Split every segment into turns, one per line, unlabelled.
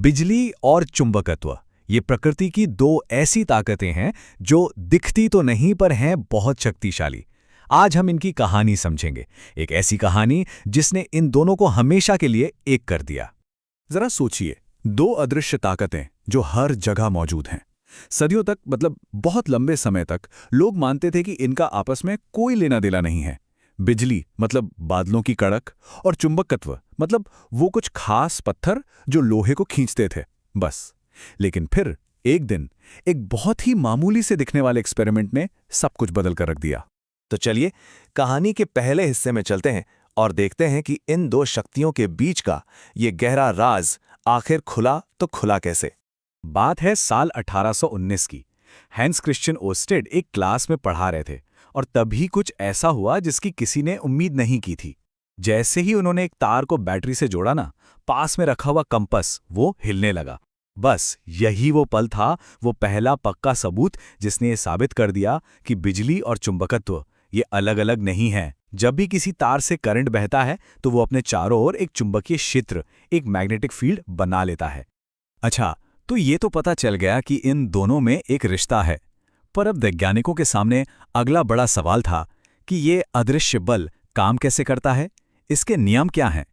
बिजली और चुंबकत्व ये प्रकृति की दो ऐसी ताकतें हैं जो दिखती तो नहीं पर हैं बहुत शक्तिशाली। आज हम इनकी कहानी समझेंगे, एक ऐसी कहानी जिसने इन दोनों को हमेशा के लिए एक कर दिया।
जरा सोचिए, दो अदृश्य ताकतें जो हर जगह मौजूद हैं। सदियों तक, मतलब बहुत लंबे समय तक, लोग मानते थे कि इनका आपस में कोई लेना देना नहीं है। बिजली मतलब बादलों की कड़क, और चुंबकत्व मतलब वो कुछ खास पत्थर जो लोहे को खींचते थे, बस। लेकिन फिर एक दिन एक बहुत ही मामूली से दिखने वाले एक्सपेरिमेंट ने सब कुछ बदल कर रख दिया।
तो चलिए कहानी के पहले हिस्से में चलते हैं और देखते हैं कि इन दो शक्तियों के बीच का ये गहरा राज आखिर खुला तो खुला कैसे।
बात है साल 1819 की। हैंस क्रिश्चियन ओस्टेड एक क्लास में पढ़ा रहे थे और तभी कुछ ऐसा हुआ जिसकी किसी ने उम्मीद नहीं की थी। जैसे ही उन्होंने एक तार को बैटरी से जोड़ा ना, पास में रखा हुआ कंपास वो हिलने लगा। बस यही वो पल था, वो पहला पक्का सबूत जिसने ये साबित कर दिया कि बिजली और चुंबकत्व ये अलग अलग नहीं हैं। जब भी किसी तार से करंट बहता है तो वो अपने चारों ओर एक चुंबकीय क्षेत्र, एक मैग्नेटिक फील्ड बना लेता है। अच्छा, तो ये तो पता चल गया कि इन दोनों में एक रिश्ता है। पर अब वैज्ञानिकों के सामने अगला बड़ा सवाल था कि ये अदृश्य बल काम कैसे करता है, इसके नियम क्या हैं।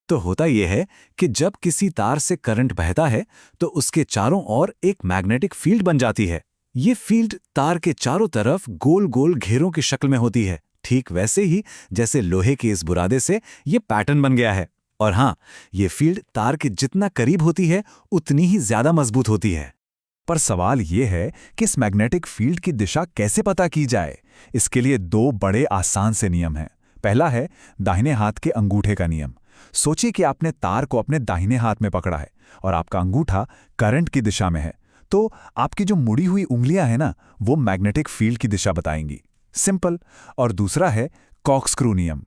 तो होता यह है कि जब किसी तार से करंट बहता है तो उसके चारों ओर एक मैग्नेटिक फील्ड बन जाती है। ये फील्ड तार के चारों तरफ गोल गोल घेरों की शक्ल में होती है, ठीक वैसे ही जैसे लोहे के इस बुरादे से ये पैटर्न बन गया है। और हाँ, ये फील्ड तार के जितना करीब होती है उतनी ही ज्यादा मजबूत होती है। पर सवाल ये है कि इस मैग्नेटिक फील्ड की दिशा कैसे पता की जाए। इसके लिए दो बड़े आसान से नियम हैं। पहला है दाहिने हाथ के अंगूठे का नियम। सोचिए कि आपने तार को अपने दाहिने हाथ में पकड़ा है और आपका अंगूठा करंट की दिशा में है, तो आपकी जो मुड़ी हुई उंगलियां हैं ना, वो मैग्नेटिक फील्ड की दिशा बताएंगी। सिंपल। और दूसरा है कॉर्कस्क्रू नियम।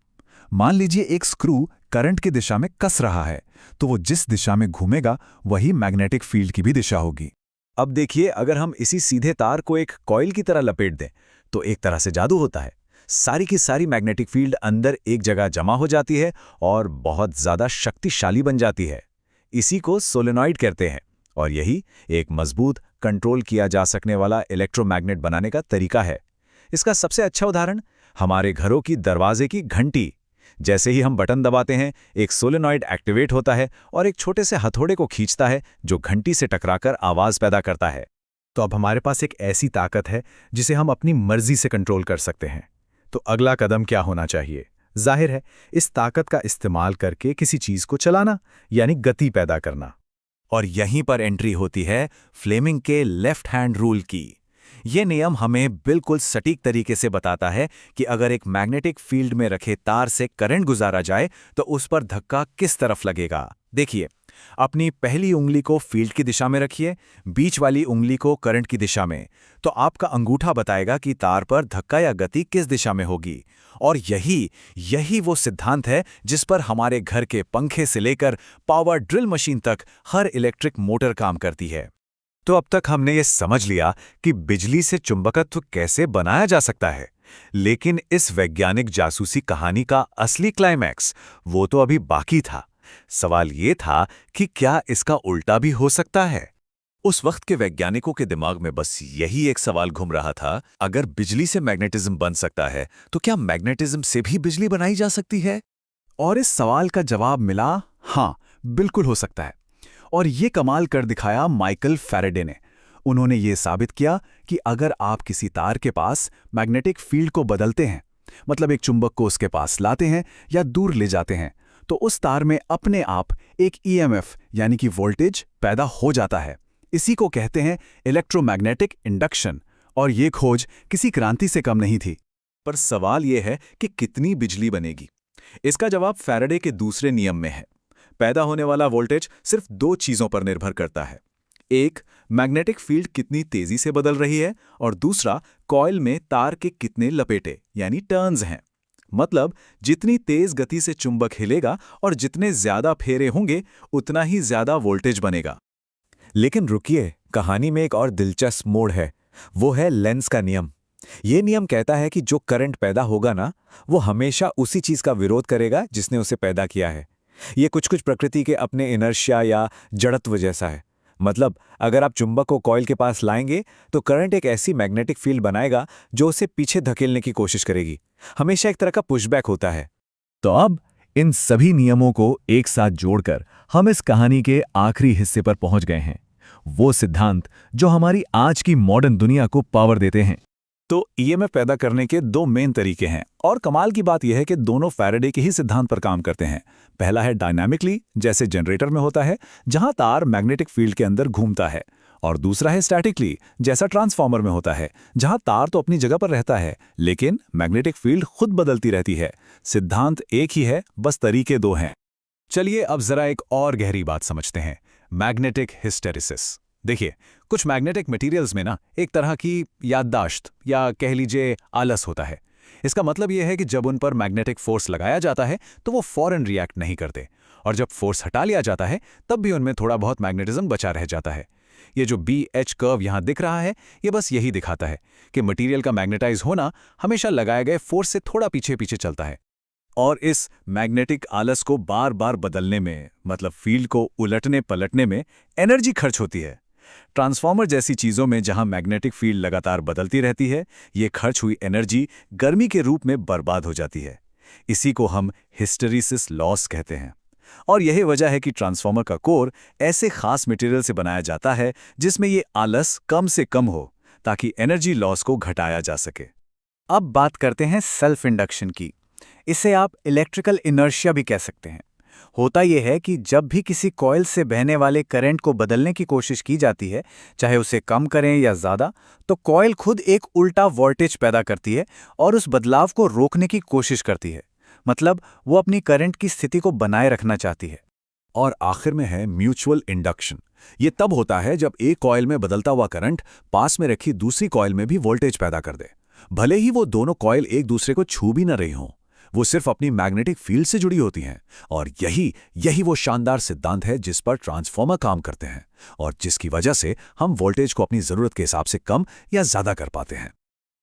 मान लीजिए एक स्क्रू करंट की दिशा में कस रहा है, तो वो जिस दिशा में घूमेगा वही मैग्नेटिक फील्ड की भी दिशा होगी।
अब देखिए, अगर हम इसी सीधे तार को एक कॉइल की तरह लपेट दें तो एक तरह से जादू होता है। सारी की सारी मैग्नेटिक फील्ड अंदर एक जगह जमा हो जाती है और बहुत ज्यादा शक्तिशाली बन जाती है। इसी को सोलेनॉइड कहते हैं और यही एक मजबूत, कंट्रोल किया जा सकने वाला इलेक्ट्रोमैग्नेट बनाने का तरीका है। इसका सबसे अच्छा उदाहरण हमारे घरों की दरवाजे की घंटी। जैसे ही हम बटन दबाते हैं, एक सोलेनॉइड एक्टिवेट होता है और एक छोटे से हथौड़े को खींचता है जो घंटी से टकराकर आवाज पैदा करता है।
तो अब हमारे पास एक ऐसी ताकत है जिसे हम अपनी मर्जी से कंट्रोल कर सकते हैं। तो अगला कदम क्या होना चाहिए? जाहिर है, इस ताकत का इस्तेमाल करके किसी चीज को चलाना, यानी गति पैदा करना।
और यहीं पर एंट्री होती है फ्लेमिंग के लेफ्ट हैंड रूल की। ये नियम हमें बिल्कुल सटीक तरीके से बताता है कि अगर एक मैग्नेटिक फील्ड में रखे तार से करंट गुजारा जाए तो उस पर धक्का किस तरफ लगेगा। देखिए, अपनी पहली उंगली को फील्ड की दिशा में रखिए, बीच वाली उंगली को करंट की दिशा में, तो आपका अंगूठा बताएगा कि तार पर धक्का या गति किस दिशा में होगी। और यही वो सिद्धांत है जिस पर हमारे घर के पंखे से लेकर पावर ड्रिल मशीन तक हर इलेक्ट्रिक मोटर काम करती है। तो अब तक हमने ये समझ लिया कि बिजली से चुंबकत्व कैसे बनाया जा सकता है, लेकिन इस वैज्ञानिक जासूसी कहानी का असली क्लाइमैक्स वो तो अभी बाकी था। सवाल ये था कि क्या इसका उल्टा भी हो सकता है। उस वक्त के वैज्ञानिकों के दिमाग में बस यही एक सवाल घूम रहा था, अगर बिजली से मैग्नेटिज्म बन सकता है तो क्या मैग्नेटिज्म से भी बिजली बनाई जा सकती है।
और इस सवाल का जवाब मिला, हाँ, बिल्कुल हो सकता है। और ये कमाल कर दिखाया माइकल फैराडे ने। उन्होंने ये साबित किया कि अगर आप किसी तार के पास मैग्नेटिक फील्ड को बदलते हैं, मतलब एक चुंबक को उसके पास लाते हैं या दूर ले जाते हैं, तो उस तार में अपने आप एक ईएमएफ यानी कि वोल्टेज पैदा हो जाता है। इसी को कहते हैं इलेक्ट्रोमैग्नेटिक इंडक्शन। और ये खोज किसी क्रांति से कम नहीं थी।
पर सवाल यह है कि कितनी बिजली बनेगी। इसका जवाब फैराडे के दूसरे नियम में है। पैदा होने वाला वोल्टेज सिर्फ दो चीजों पर निर्भर करता है। एक, मैग्नेटिक फील्ड कितनी तेजी से बदल रही है, और दूसरा, कॉइल में तार के कितने लपेटे यानी टर्न्स हैं। मतलब जितनी तेज गति से चुंबक हिलेगा और जितने ज्यादा फेरे होंगे उतना ही ज्यादा वोल्टेज बनेगा। लेकिन रुकिए, कहानी में एक और दिलचस्प मोड़ है। वो है लेंस का नियम। ये नियम कहता है कि जो करंट पैदा होगा ना, वो हमेशा उसी चीज का विरोध करेगा जिसने उसे पैदा किया है।
ये कुछ कुछ प्रकृति के अपने इनर्शिया या जड़त्व जैसा है। मतलब अगर आप चुंबक को कॉइल के पास लाएंगे तो करंट एक ऐसी मैग्नेटिक फील्ड बनाएगा जो उसे पीछे धकेलने की कोशिश करेगी। हमेशा एक तरह का पुशबैक होता है।
तो अब इन सभी नियमों को एक साथ जोड़कर हम इस कहानी के आखिरी हिस्से पर पहुंच गए हैं, वो सिद्धांत जो हमारी आज की मॉडर्न दुनिया को पावर देते हैं।
तो ईएमएफ पैदा करने के दो मेन तरीके हैं और कमाल की बात यह है कि दोनों फैराडे के ही सिद्धांत पर काम करते हैं। पहला है डायनामिकली, जैसे जनरेटर में होता है जहां तार मैग्नेटिक फील्ड के अंदर घूमता है, और दूसरा है स्टैटिकली, जैसा ट्रांसफार्मर में होता है जहां तार तो अपनी जगह पर रहता है लेकिन मैग्नेटिक फील्ड खुद बदलती रहती है। सिद्धांत एक ही है, बस तरीके दो हैं।
चलिए अब जरा एक और गहरी बात समझते हैं, मैग्नेटिक हिस्टेरिसिस। देखिए, कुछ मैग्नेटिक मटेरियल्स में ना एक तरह की याददाश्त या कह लीजिए आलस होता है। इसका मतलब यह है कि जब उन पर मैग्नेटिक फोर्स लगाया जाता है तो वो फौरन रिएक्ट नहीं करते, और जब फोर्स हटा लिया जाता है तब भी उनमें थोड़ा बहुत मैग्नेटिज्म बचा रह जाता है। ये जो BH कर्व यहाँ दिख रहा है, ये बस यही दिखाता है कि मटेरियल का मैग्नेटाइज होना हमेशा लगाए गए फोर्स से थोड़ा पीछे पीछे चलता है। और इस मैग्नेटिक आलस को बार बार बदलने में, मतलब फील्ड को उलटने पलटने में एनर्जी खर्च होती है। ट्रांसफार्मर जैसी चीजों में जहां मैग्नेटिक फील्ड लगातार बदलती रहती है, ये खर्च हुई एनर्जी गर्मी के रूप में बर्बाद हो जाती है। इसी को हम हिस्टेरिसिस लॉस कहते हैं। और यही वजह है कि ट्रांसफार्मर का कोर ऐसे खास मटेरियल से बनाया जाता है जिसमें ये आलस कम से कम हो, ताकि एनर्जी लॉस को घटाया जा सके।
अब बात करते हैं सेल्फ इंडक्शन की। इसे आप इलेक्ट्रिकल इनर्शिया भी कह सकते हैं। होता यह है कि जब भी किसी कॉइल से बहने वाले करंट को बदलने की कोशिश की जाती है, चाहे उसे कम करें या ज़्यादा, तो कॉइल खुद एक उल्टा वोल्टेज पैदा करती है और उस बदलाव को रोकने की कोशिश करती है। मतलब वो अपनी करंट की स्थिति को बनाए रखना चाहती है।
और आखिर में है म्यूचुअल इंडक्शन। ये तब होता है जब एक कॉइल में बदलता हुआ करंट पास में रखी दूसरी कॉइल में भी वोल्टेज पैदा कर दे, भले ही वो दोनों कॉइल एक दूसरे को छू भी न रही हों। वो सिर्फ अपनी मैग्नेटिक फील्ड से जुड़ी होती हैं। और यही वो शानदार सिद्धांत है जिस पर ट्रांसफार्मर काम करते हैं और जिसकी वजह से हम वोल्टेज को अपनी जरूरत के हिसाब से कम या ज्यादा कर पाते हैं।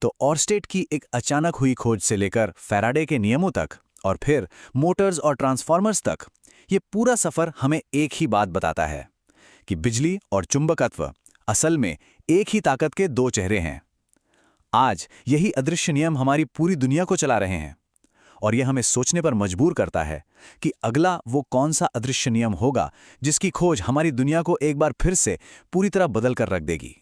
तो ऑर्स्टेड की एक अचानक हुई खोज से लेकर फैराडे के नियमों तक और फिर मोटर्स और ट्रांसफार्मर्स तक, ये पूरा सफर हमें एक ही बात बताता है कि बिजली और चुंबकत्व असल में एक ही ताकत के दो चेहरे हैं। आज यही अदृश्य नियम हमारी पूरी दुनिया को चला रहे हैं, और यह हमें सोचने पर मजबूर करता है कि अगला वो कौन सा अदृश्य नियम होगा जिसकी खोज हमारी दुनिया को एक बार फिर से पूरी तरह बदल कर रख देगी।